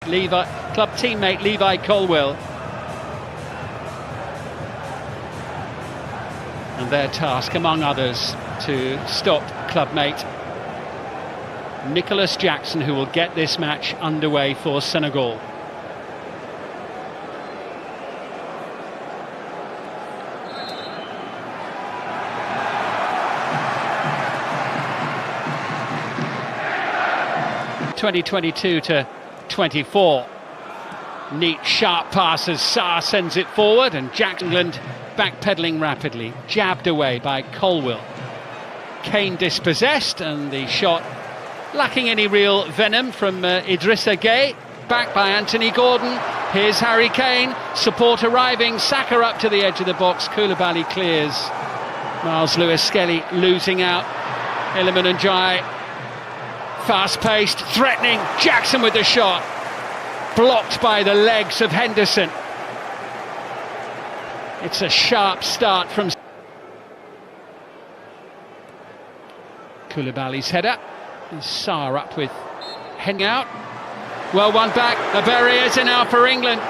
club teammate Levi Colwill. And their task, among others, to stop clubmate Nicholas Jackson, who will get this match underway for Senegal. (2022-24). Neat, sharp pass as Sarr sends it forward, and England backpedaling rapidly, jabbed away by Colwill. Kane dispossessed, and the shot lacking any real venom from Idrissa Gueye. Back by Anthony Gordon. Here's Harry Kane. Support arriving. Saka up to the edge of the box. Koulibaly clears. Miles Lewis-Skelly losing out. Iliman Ndiaye. Fast-paced, threatening. Jackson with the shot. Blocked by the legs of Henderson. It's a sharp start from Koulibaly's header. Sarr up with heading out. Well, one back. The barriers are now for England.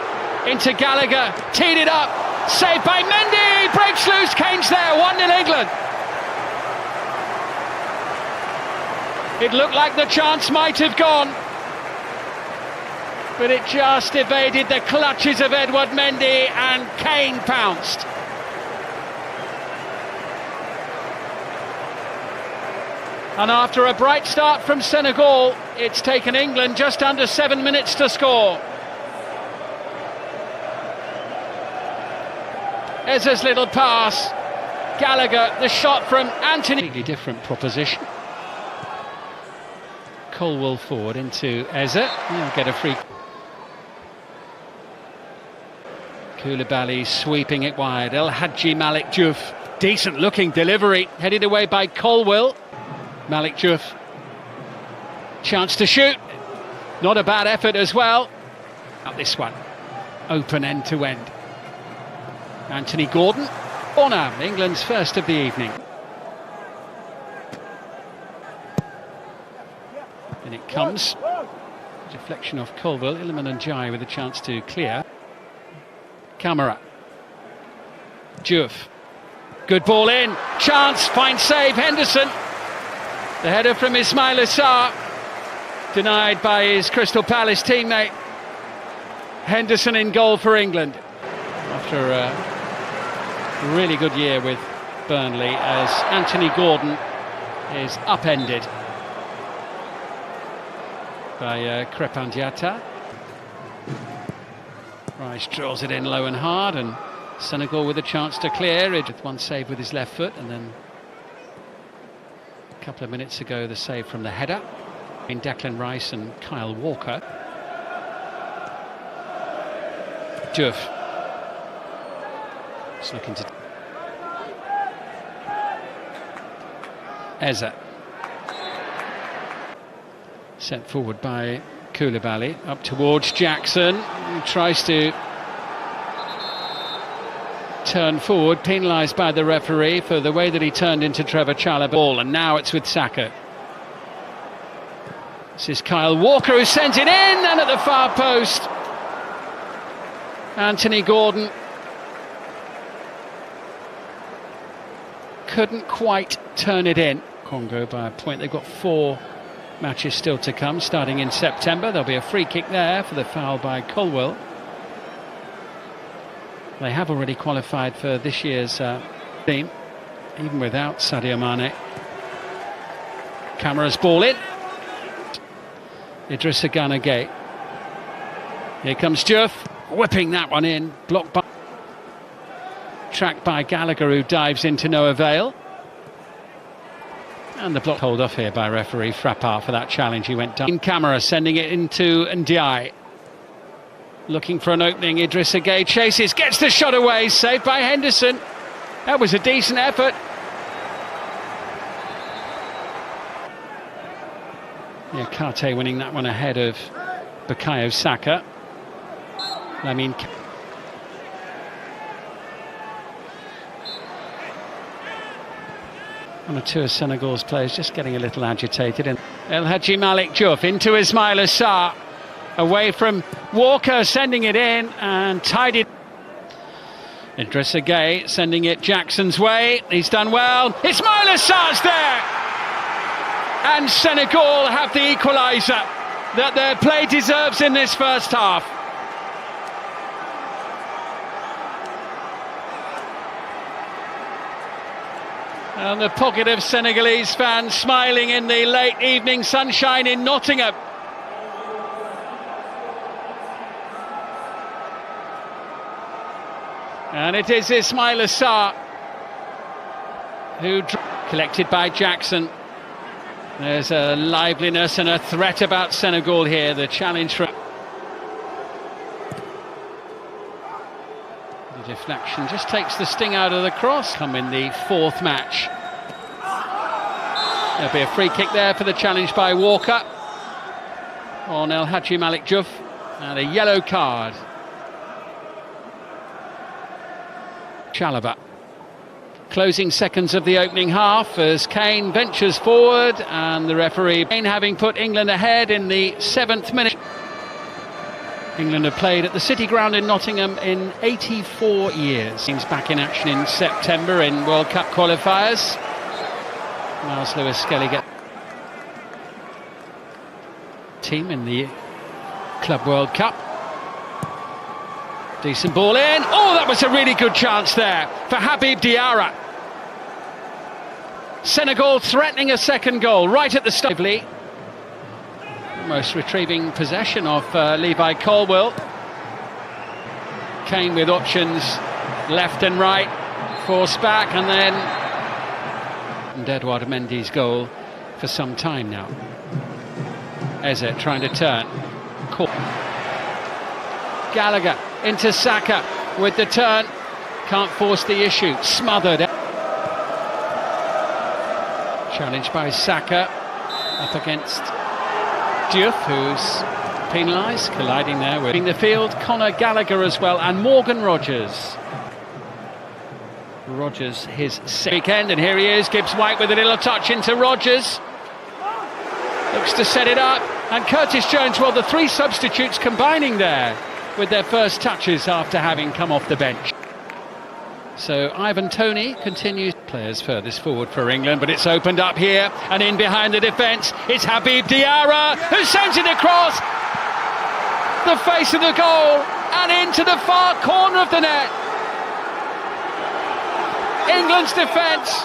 Into Gallagher. Teed it up. Saved by Mendy. Breaks loose. Kane's there. 1-0 England. It looked like the chance might have gone, but it just evaded the clutches of Edouard Mendy, and Kane pounced. And after a bright start from Senegal, it's taken England just under 7 minutes to score. Eze's little pass. Gallagher, the shot from Anthony. Completely different proposition. Colwill forward into Eze. He'll get a free. Koulibaly sweeping it wide. El Hadji Malik Diouf. Decent looking delivery. Headed away by Colwill. Malik Diouf. Chance to shoot. Not a bad effort as well. Out this one. Open end to end. Anthony Gordon. Oh now, England's first of the evening. And it comes. Deflection off Colwill. Iliman Ndiaye with a chance to clear. Camara. Diouf. Good ball in. Chance. Fine save. Henderson. The header from Ismaila Sarr. Denied by his Crystal Palace teammate. Henderson in goal for England. After a really good year with Burnley, as Anthony Gordon is upended by Crépin Diatta. Rice draws it in low and hard, and Senegal with a chance to clear it with one save with his left foot, and then a couple of minutes ago the save from the header in Declan Rice and Kyle Walker. Diouf. Just looking to Eze. Sent forward by Koulibaly, up towards Jackson, who tries to turn forward, penalised by the referee for the way that he turned into Trevor Chalobah ball, and now it's with Saka. This is Kyle Walker who sends it in, and at the far post, Anthony Gordon couldn't quite turn it in. Congo by a point. They've got 4 matches still to come, starting in September. There'll be a free kick there for the foul by Colwill. They have already qualified for this year's team, even without Sadio Mane. Camara's ball in. Idrissa Gueye. Here comes Diouf, whipping that one in, blocked by... tracked by Gallagher, who dives into no avail. And the block hold off here by referee Frappart for that challenge. He went down. Camara sending it into Ndiaye. Looking for an opening. Idrissa Gueye chases, gets the shot away, saved by Henderson. That was a decent effort. Yeah, Karte winning that one ahead of Bukayo Saka. I mean, one or two of Senegal's players just getting a little agitated. And El Hadji Malik Diouf into Ismaila Sarr. away from Walker, sending it in and tied it. Idrissa Gueye sending it Jackson's way. He's done well. Ismaila Sarr's there! And Senegal have the equaliser that their play deserves in this first half. And the pocket of Senegalese fans smiling in the late evening sunshine in Nottingham. And it is Ismaila Sarr who collected by Jackson. There's a liveliness and a threat about Senegal here. The challenge for the deflection just takes the sting out of the cross. Come in the fourth match. There'll be a free kick there for the challenge by Walker on El Hadji Malik Diouf, and a yellow card. Chalobah. Closing seconds of the opening half as Kane ventures forward, and the referee, Kane having put England ahead in the 7th minute. England have played at the City Ground in Nottingham in 84 years. Teams back in action in September in World Cup qualifiers. Miles Lewis-Skelly get team in the Club World Cup. Decent ball in. Oh, that was a really good chance there for Habib Diarra. Senegal threatening a second goal right at the start. Almost retrieving possession of Levi Colwill. Kane with options left and right, forced back, and then Edouard Mendy's goal for some time now. Eze trying to turn. Gallagher into Saka with the turn, can't force the issue, smothered. Challenged by Saka, up against Diouf, who's penalised, colliding there with in the field. Conor Gallagher as well, and Morgan Rogers. Rogers his weekend, and here he is, Gibbs White with a little touch into Rogers. Looks to set it up, and Curtis Jones, well, the three substitutes combining there with their first touches after having come off the bench. So Ivan Toney continues. Players furthest forward for England, but it's opened up here, and in behind the defence it's Habib Diarra, who sends it across the face of the goal and into the far corner of the net. England's defence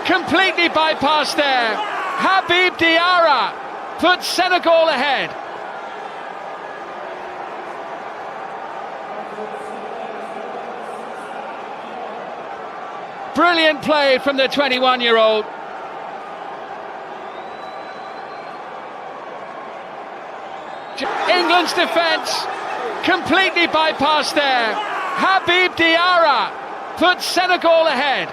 completely bypassed there. Habib Diarra puts Senegal ahead. Brilliant play from the 21-year-old. England's defence completely bypassed there. Habib Diarra puts Senegal ahead.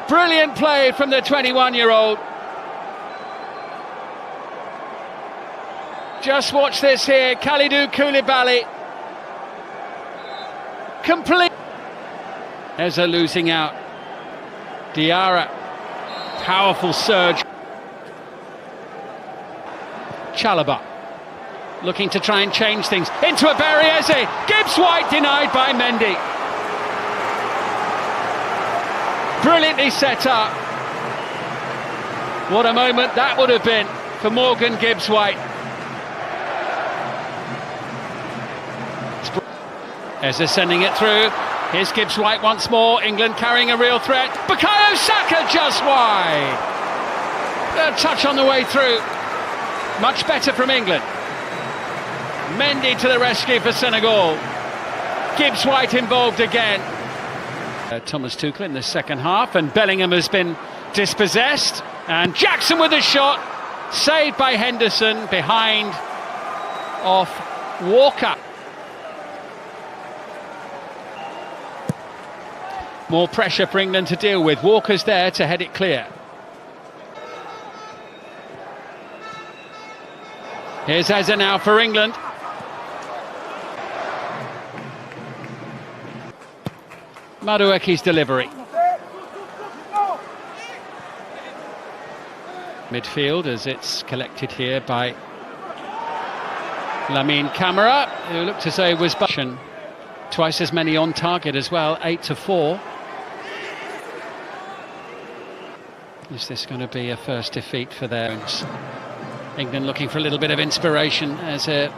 Brilliant play from the 21-year-old. Just watch this here, Kalidou Koulibaly. Complete. Eze losing out. Diarra. Powerful surge. Chalobah. Looking to try and change things. Into a Barry Eze. Gibbs White denied by Mendy. Brilliantly set up. What a moment that would have been for Morgan Gibbs White. Eze sending it through. Here's Gibbs White once more. England carrying a real threat. Bukayo Saka just wide. A touch on the way through. Much better from England. Mendy to the rescue for Senegal. Gibbs White involved again. Thomas Tuchel in the second half, and Bellingham has been dispossessed. And Jackson with a shot. Saved by Henderson behind off Walker. More pressure for England to deal with. Walker's there to head it clear. Here's Eze now for England. Madueke's delivery. Midfield, as it's collected here by Lamine Camara, who looked as though he was twice as many on target as well, 8-4. Is this going to be a first defeat for their England looking for a little bit of inspiration as in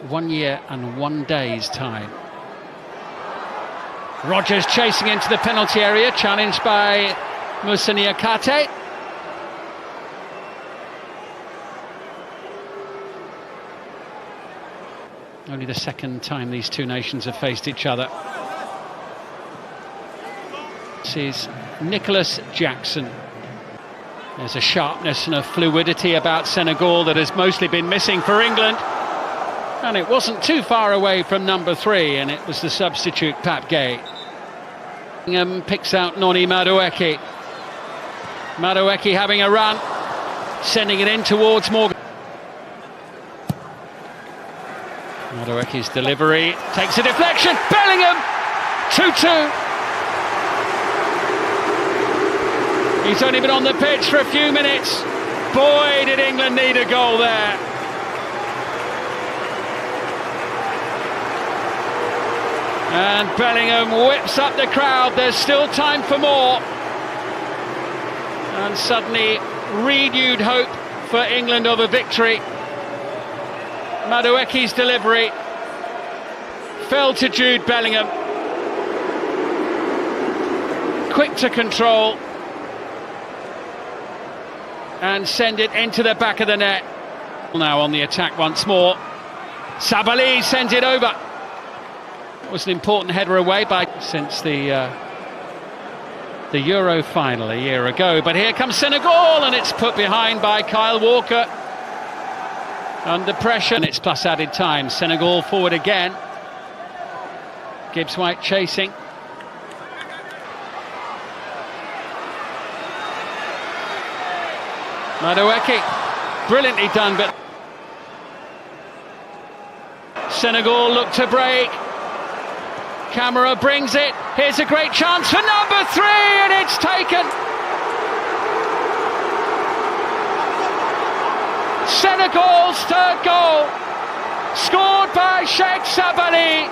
1 year and 1 day's time. Rodgers chasing into the penalty area, challenged by Moussa Niakhaté. Only the second time these two nations have faced each other. This is Nicholas Jackson. There's a sharpness and a fluidity about Senegal that has mostly been missing for England. And it wasn't too far away from number 3, and it was the substitute Pape Gueye. Picks out Noni Madueke. Madueke having a run, sending it in towards Morgan. Madueke's delivery takes a deflection. Bellingham, 2-2. He's only been on the pitch for a few minutes. Boy, did England need a goal there. And Bellingham whips up the crowd. There's still time for more. And suddenly renewed hope for England of a victory. Madueke's delivery fell to Jude Bellingham. Quick to control and send it into the back of the net. Now on the attack once more. Sabali sends it over. It was an important header away since the Euro final a year ago. But here comes Senegal, and it's put behind by Kyle Walker. Under pressure, and it's plus added time. Senegal forward again. Gibbs White chasing. Madueke, brilliantly done, but Senegal look to break. Camara brings it. Here's a great chance for number 3, and it's taken. Senegal's third goal, scored by Sheikh Sabali.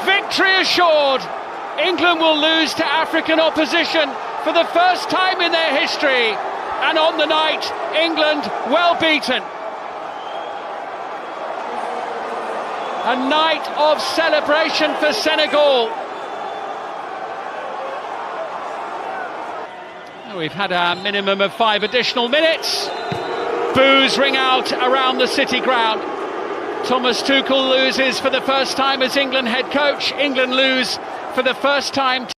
Victory assured. England will lose to African opposition for the first time in their history. And on the night, England well beaten. A night of celebration for Senegal. We've had a minimum of 5 additional minutes. Boos ring out around the City ground. Thomas Tuchel loses for the first time as England head coach. England lose for the first time.